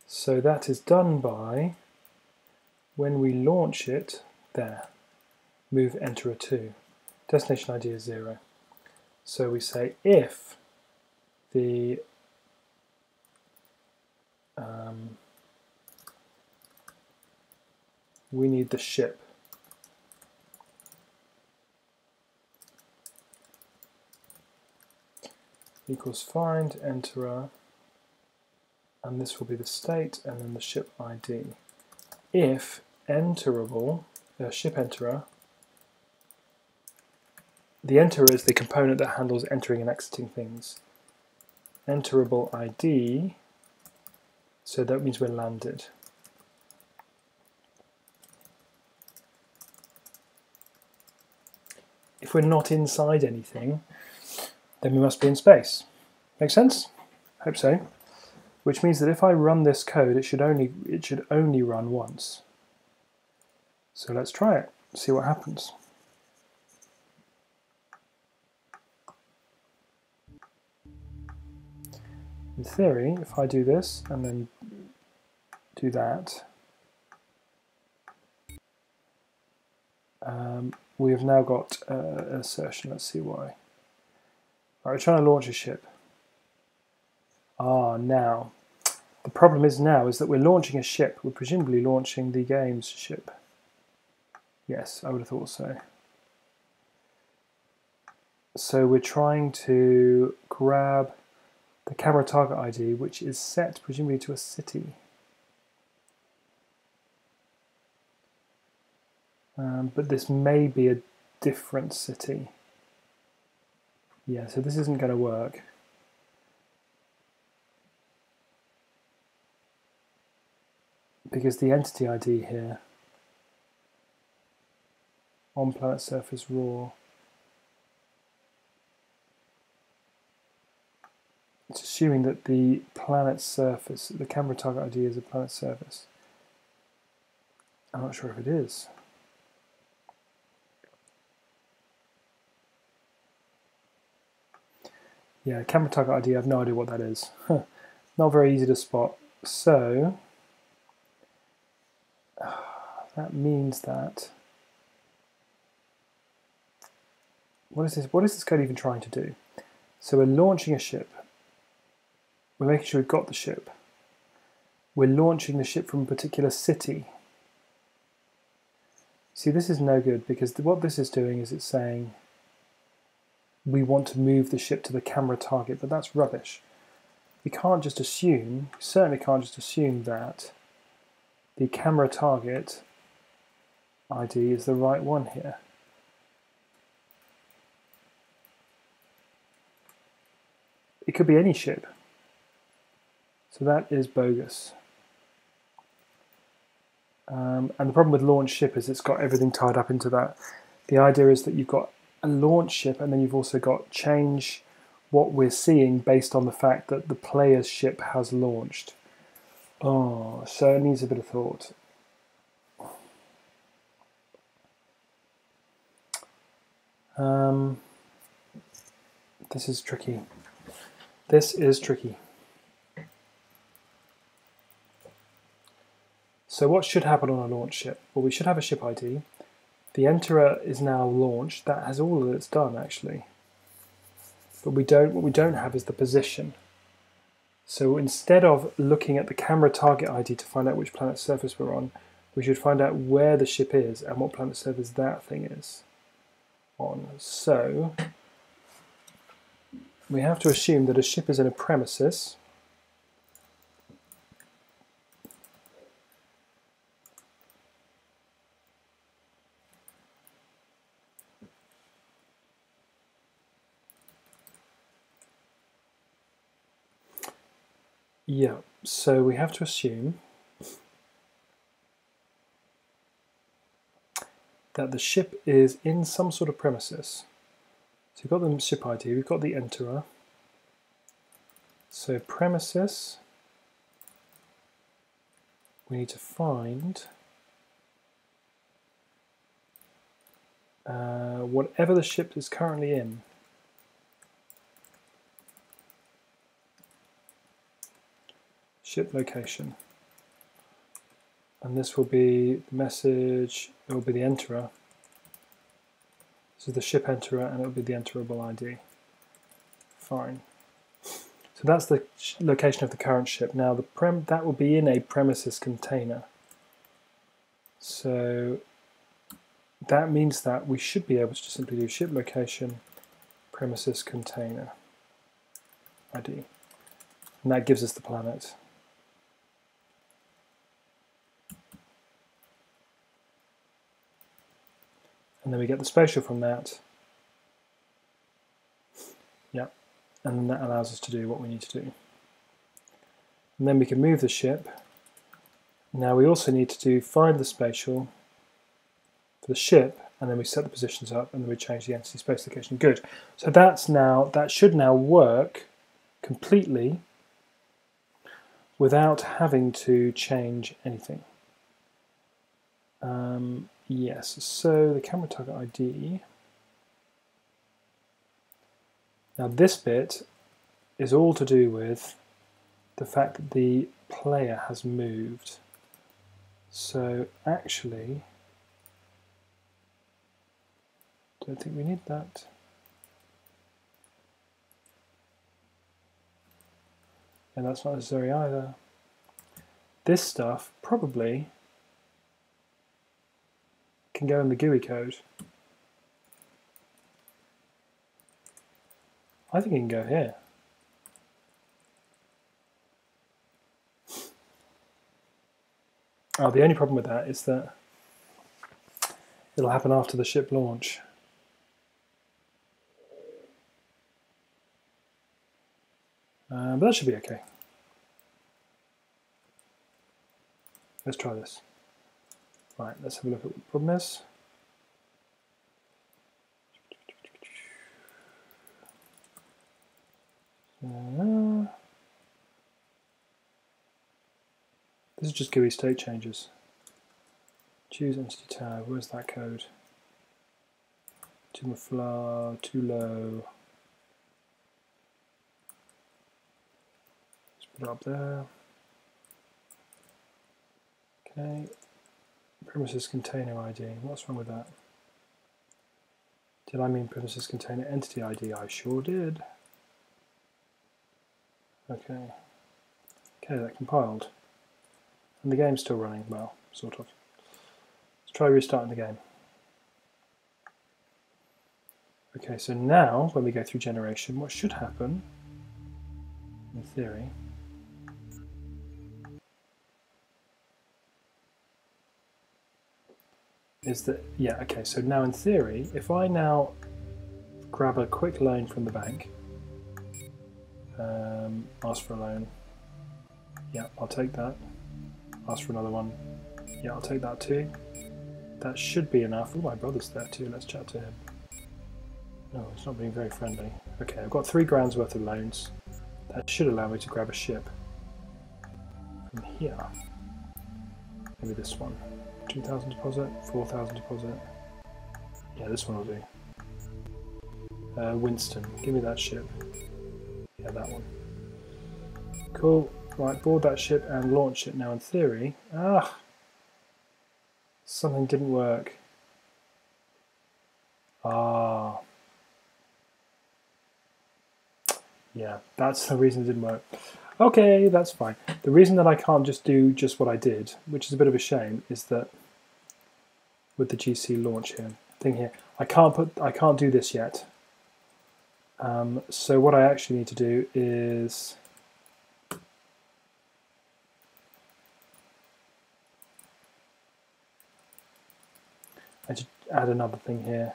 So that is done by, when we launch it, there, move enterer to. Destination ID is 0. So we say if the we need the ship. Equals find enterer, and this will be the state and then the ship ID. If enterable, ship enterer, the enterer is the component that handles entering and exiting things. Enterable ID, so that means we're landed. If we're not inside anything, then we must be in space. Make sense? Hope so. Which means that if I run this code, it should only run once. So let's try it, see what happens. In theory, if I do this and then do that, we have now got an assertion. Let's see why. Right, we're trying to launch a ship. Now, the problem is that we're launching a ship. We're presumably launching the game's ship. Yes, I would have thought so. So we're trying to grab the camera target ID, which is set presumably to a city. But this may be a different city. Yeah, so this isn't going to work. Because the entity ID here, on planet surface raw, it's assuming that the planet surface, the camera target ID is a planet surface. I'm not sure if it is. Yeah, camera target ID, I have no idea what that is. Not very easy to spot. So, that means that, what is this code even trying to do? So we're launching a ship. We're making sure we've got the ship. We're launching the ship from a particular city. See, this is no good because what this is doing is it's saying we want to move the ship to the camera target, but that's rubbish. We can't just assume, we certainly can't just assume that the camera target ID is the right one here. It could be any ship. So that is bogus. And the problem with launch ship is it's got everything tied up into that. The idea is that you've got a launch ship and then you've also got change what we're seeing based on the fact that the player's ship has launched. Oh, so it needs a bit of thought. This is tricky. This is tricky. So what should happen on a launch ship? Well, we should have a ship ID. The enterer is now launched. That has all of it's done, actually. But what we don't have is the position. So instead of looking at the camera target ID to find out which planet surface we're on, we should find out where the ship is and what planet surface that thing is on. So we have to assume that a ship is in a premises. Yeah, so we have to assume that the ship is in some sort of premises. So we've got the ship ID, we've got the enterer. So premises, we need to find whatever the ship is currently in. Ship location. And this will be the message, it will be the enterer. This is the ship enterer and it will be the enterable ID. Fine. So that's the location of the current ship. Now that will be in a premises container. So that means that we should be able to just simply do ship location premises container ID. And that gives us the planet. And then we get the spatial from that. Yeah, and then that allows us to do what we need to do. And then we can move the ship. Now we also need to find the spatial for the ship, and then we set the positions up, and then we change the entity space location. Good. So that should now work completely without having to change anything. Yes, so the camera target ID. Now this bit is all to do with the fact that the player has moved. So actually, don't think we need that. And that's not necessary either. This stuff probably can go in the GUI code. I think it can go here. Oh, the only problem with that is that it'll happen after the ship launch. But that should be okay. Let's try this. Right, let's have a look at what the problem is. This is just GUI state changes. Choose entity tab. Where's that code? Too far, too low. Let's put it up there. Okay. Premises container ID. What's wrong with that? Did I mean premises container entity ID? I sure did. Okay. Okay, that compiled. And the game's still running, well, sort of. Let's try restarting the game. Okay, so now when we go through generation, what should happen, in theory, is that, yeah, okay, so now in theory, if I now grab a quick loan from the bank, ask for a loan, yeah, I'll take that, ask for another one, yeah, I'll take that too, that should be enough. Oh, my brother's there too, let's chat to him. No, it's not being very friendly. Okay, I've got £3 worth of loans, that should allow me to grab a ship from here, maybe this one. 2,000 deposit, 4,000 deposit. Yeah, this one will do. Winston, give me that ship. Yeah, that one. Cool. Right, board that ship and launch it. Now, in theory, something didn't work. Yeah, that's the reason it didn't work. Okay, that's fine. The reason that I can't just do just what I did, which is a bit of a shame, is that with the GC launch thing here, I can't do this yet. So what I actually need to do is I should add another thing here,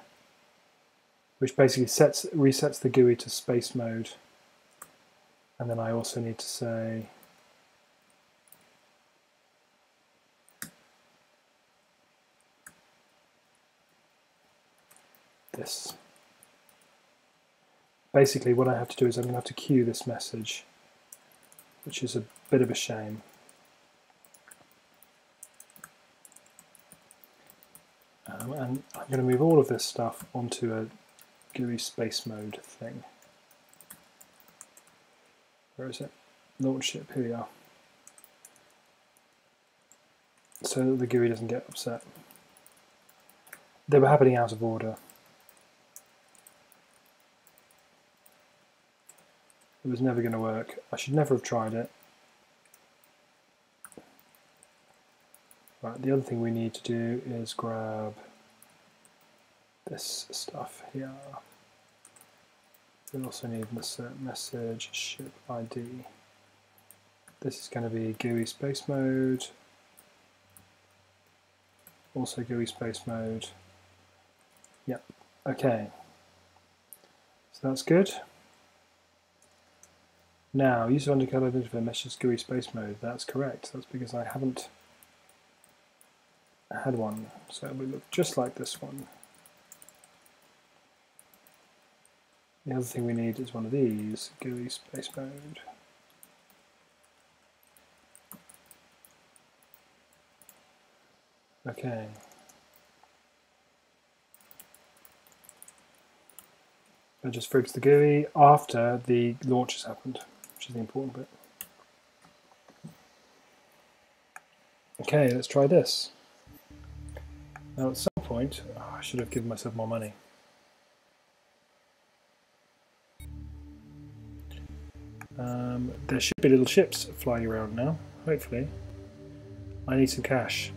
which basically resets the GUI to space mode, and then I also need to say this. basically what I have to do is I'm going to have to queue this message, which is a bit of a shame. And I'm going to move all of this stuff onto a GUI space mode thing. Where is it? Launch ship, here we are. So that the GUI doesn't get upset. They were happening out of order. It was never going to work. I should never have tried it. Right, the other thing we need to do is grab this stuff here. We also need message ship ID. This is going to be GUI space mode. Also GUI space mode. Yep. Okay. So that's good. Now, user undercover identifier message GUI space mode. That's correct. That's because I haven't had one. So it will look just like this one. The other thing we need is one of these, GUI space mode. Okay. That just frigs the GUI after the launch has happened, which is the important bit. Okay, let's try this. Now at some point, I should have given myself more money. There should be little ships flying around now, hopefully. I need some cash.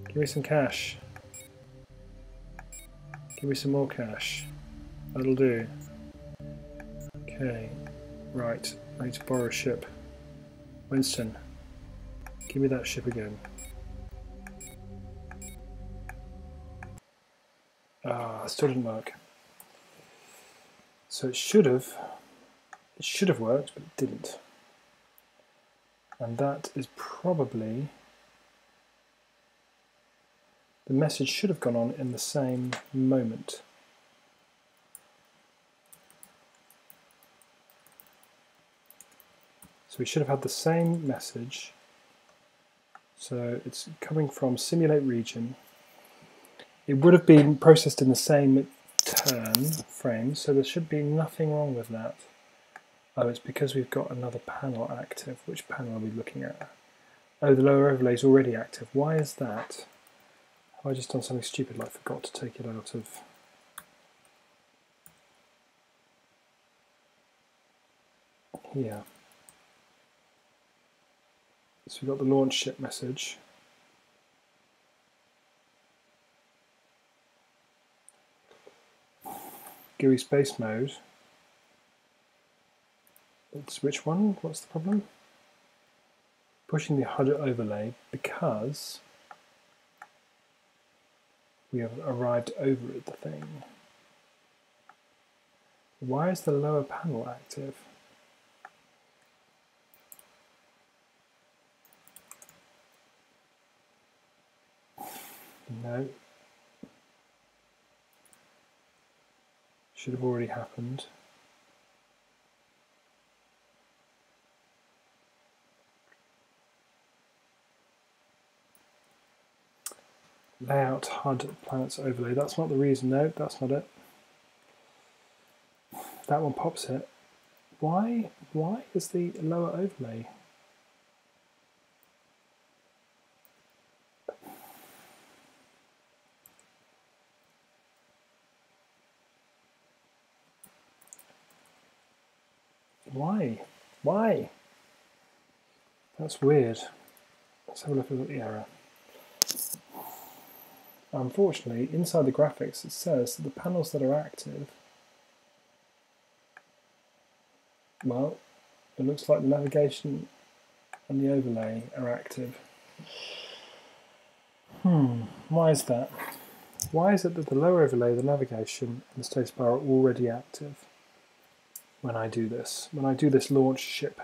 Give me some cash. Give me some more cash. That'll do. Okay, right, I need to borrow a ship. Winston, give me that ship again. Ah, still didn't work. So it should have worked, but it didn't. And that is probably, the message should have gone on in the same moment. So we should have had the same message. So it's coming from simulate region. It would have been processed in the same frame, so there should be nothing wrong with that. Oh, it's because we've got another panel active. Which panel are we looking at? Oh, the lower overlay is already active. Why is that? Have I just done something stupid like forgot to take it out of... here. So we've got the launch ship message. GUI space mode. It's which one? What's the problem? Pushing the HUD overlay because we have arrived over at the thing. Why is the lower panel active? No. Should have already happened. Layout HUD planets overlay. That's not the reason. No, that's not it. That one pops it. Why is the lower overlay? Why? That's weird. Let's have a look at the error. Unfortunately, inside the graphics it says that the panels that are active, well, it looks like the navigation and the overlay are active. Why is that? Why is it that the lower overlay, the navigation, and the status bar are already active when I do this? When I do this launch ship.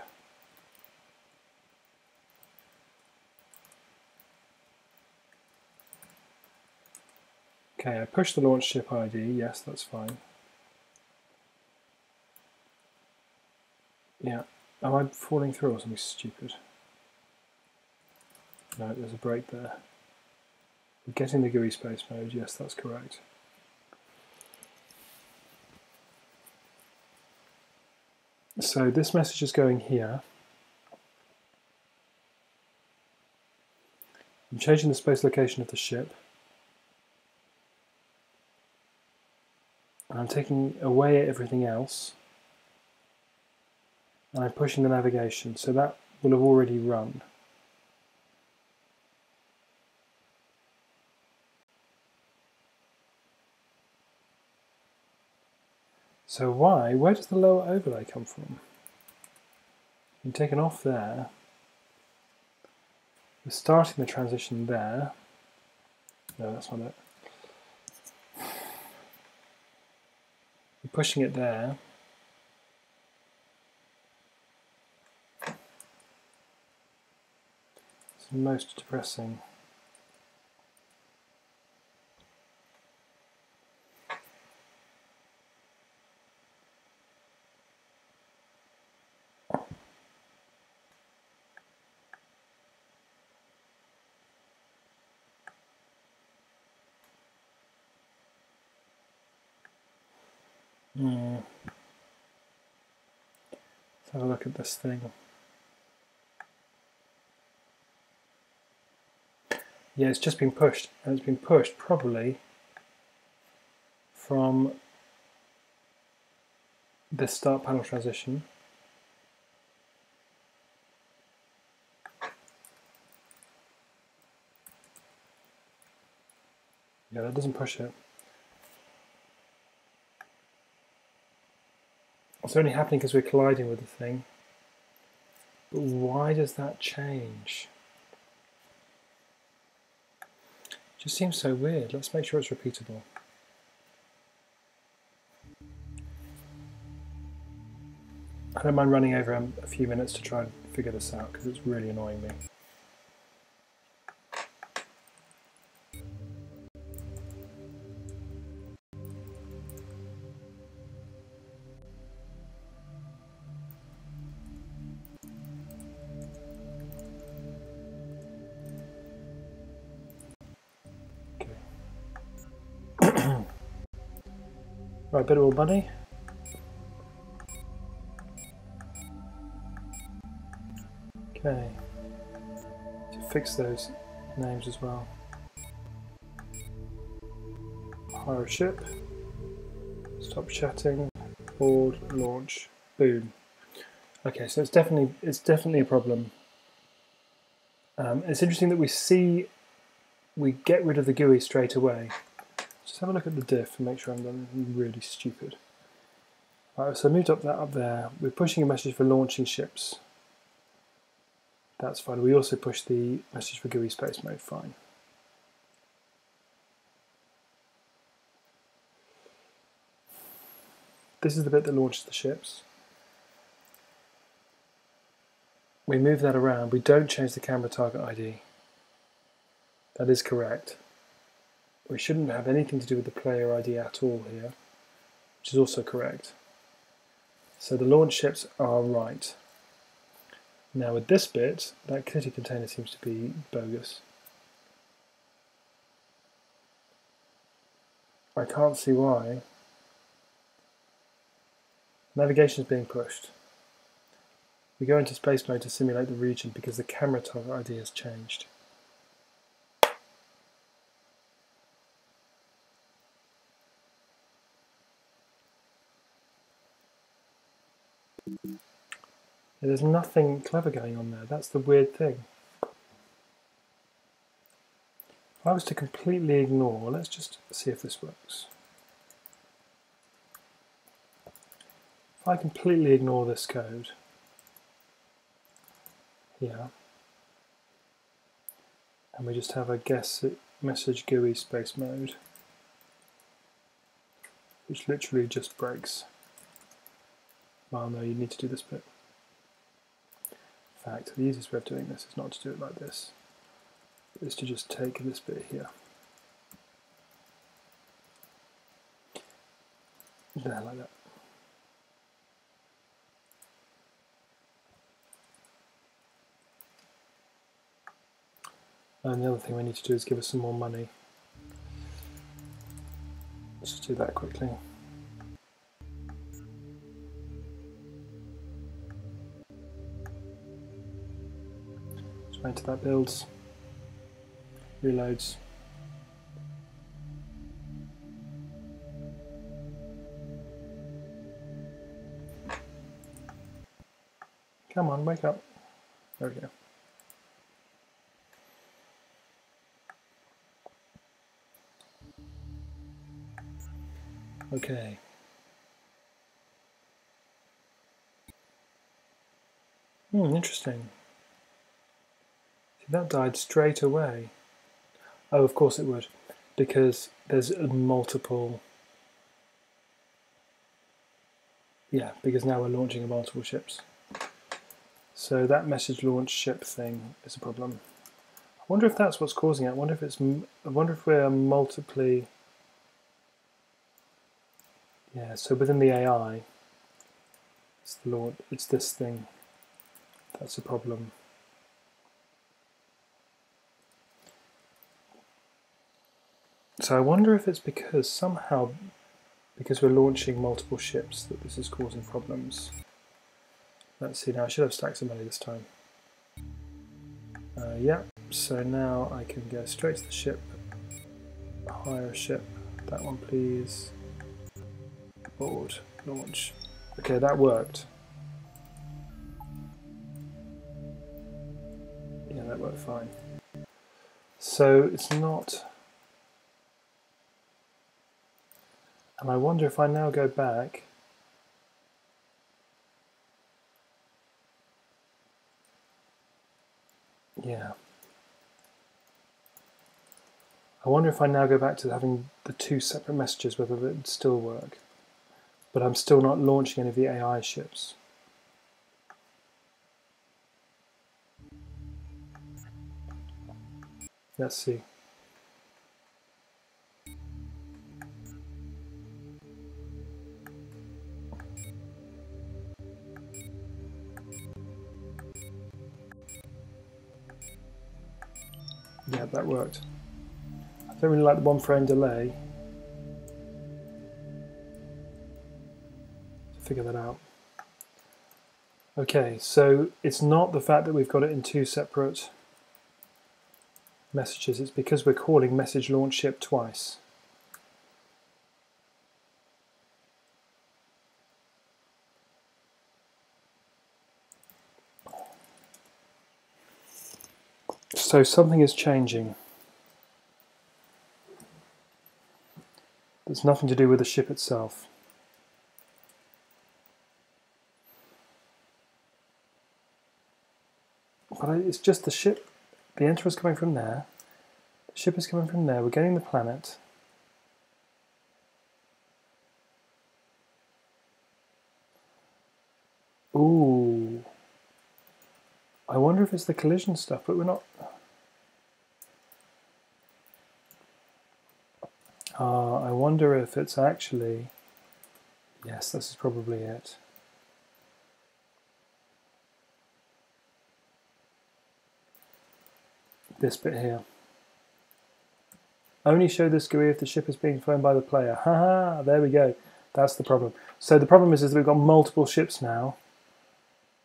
Okay, I push the launch ship ID, yes, that's fine. Am I falling through or something stupid? No, there's a break there. We're getting the GUI space mode, yes, that's correct. So this message is going here. I'm changing the space location of the ship. And I'm taking away everything else. And I'm pushing the navigation, so that will have already run. So where does the lower overlay come from? I'm taken off there. We're starting the transition there. No, that's not it. We're pushing it there. It's most depressing. Let's have a look at this thing. Yeah, it's just been pushed, and it's been pushed probably from this start panel transition. Yeah, that doesn't push it. It's only happening because we're colliding with the thing. But why does that change? It just seems so weird. Let's make sure it's repeatable. I don't mind running over a few minutes to try and figure this out because it's really annoying me. Right, bit of all money. Okay. To fix those names as well. Hire a ship. Stop chatting. Board. Launch. Boom. Okay, so it's definitely a problem. It's interesting that we get rid of the GUI straight away. Just have a look at the diff and make sure I'm done really stupid. Right, so I moved that up there. We're pushing a message for launching ships. That's fine. We also push the message for GUI space mode. Fine. This is the bit that launches the ships. We move that around. We don't change the camera target ID. That is correct. We shouldn't have anything to do with the player ID at all here, which is also correct. So the launch ships are right. Now with this bit, that activity container seems to be bogus. I can't see why. Navigation is being pushed. We go into space mode to simulate the region because the camera target ID has changed. There's nothing clever going on there. That's the weird thing. If I was to completely ignore, let's just see if this works. If I completely ignore this code here, and we just have a guess message GUI space mode, which literally just breaks. Well, no, you need to do this bit. In fact, the easiest way of doing this is not to do it like this. Is to just take this bit here. There, like that. And the other thing we need to do is give us some more money. Let's just do that quickly. Just wait till that builds, reloads. Come on, wake up. There we go. Okay. Interesting. See, that died straight away. Oh, of course it would, because there's multiple. Yeah, because now we're launching multiple ships. So that message launch ship thing is a problem. I wonder if that's what's causing it. I wonder if we're multiply. Yeah, so within the AI, it's this thing. That's a problem. So I wonder if it's because somehow, because we're launching multiple ships, that this is causing problems. Let's see now, I should have stacked some money this time. Yeah, so now I can go straight to the ship, hire a ship, that one please, board, launch. Okay, that worked. Yeah, that worked fine. So it's not, and I wonder if I now go back, yeah. I wonder if I now go back to having the two separate messages, whether it would still work. But I'm still not launching any of the AI ships. Let's see. Yeah, that worked. I don't really like the 1 frame delay. Figure that out. Okay, so it's not the fact that we've got it in two separate messages, it's because we're calling message launch ship twice. So something is changing. There's nothing to do with the ship itself. But it's just the ship. The enter is coming from there. The ship is coming from there. We're getting the planet. Ooh. I wonder if it's the collision stuff, but we're not. I wonder if it's actually. Yes, this is probably it. This bit here. Only show this GUI if the ship is being flown by the player. Haha, there we go. That's the problem. So the problem is that we've got multiple ships now,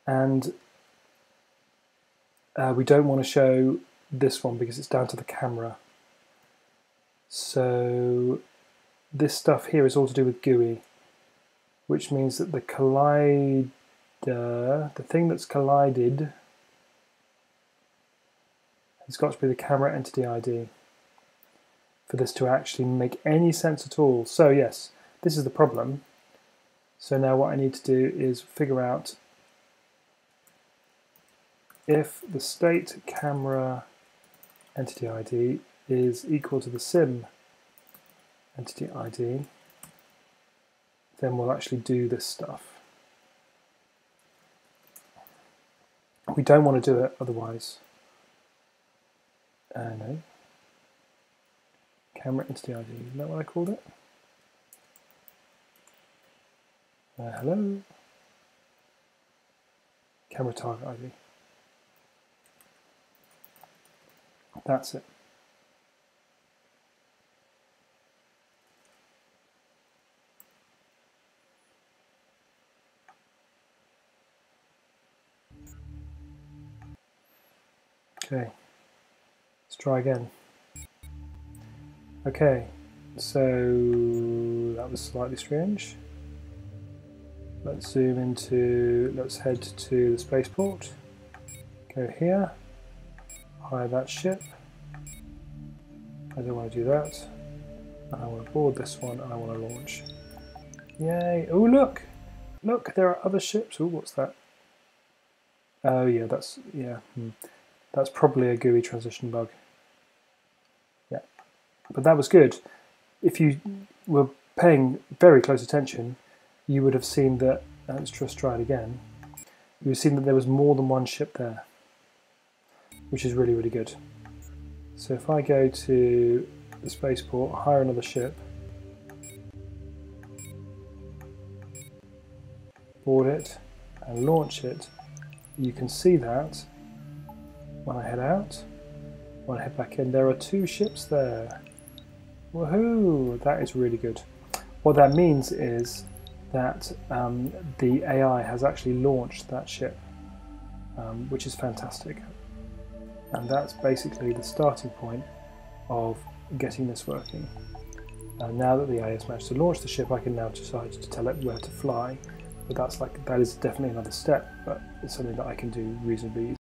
and we don't want to show this one because it's down to the camera. So this stuff here is all to do with GUI, which means that the collider, the thing that's collided, has got to be the camera entity ID for this to actually make any sense at all. So yes, this is the problem. So now what I need to do is figure out if the state camera entity ID is equal to the sim entity ID, then we'll actually do this stuff. We don't want to do it otherwise. No. Camera entity ID, isn't that what I called it? Hello? Camera target ID. That's it. Okay, let's try again. Okay, so that was slightly strange. Let's zoom into, let's head to the spaceport. Go here, hire that ship. I don't want to do that. I want to board this one and I want to launch. Yay! Oh look! Look, there are other ships. Oh, what's that? Oh yeah, that's, yeah. That's probably a GUI transition bug. Yeah, but that was good. If you were paying very close attention, you would have seen that, let's just try it again, you would have seen that there was more than one ship there, which is really, really good. So if I go to the spaceport, hire another ship, board it, and launch it, you can see that when I head out, when I head back in, there are 2 ships there. Woohoo! That is really good. What that means is that the AI has actually launched that ship, which is fantastic. And that's basically the starting point of getting this working. And now that the AI has managed to launch the ship, I can now decide to tell it where to fly. But that is definitely another step, but it's something that I can do reasonably easily.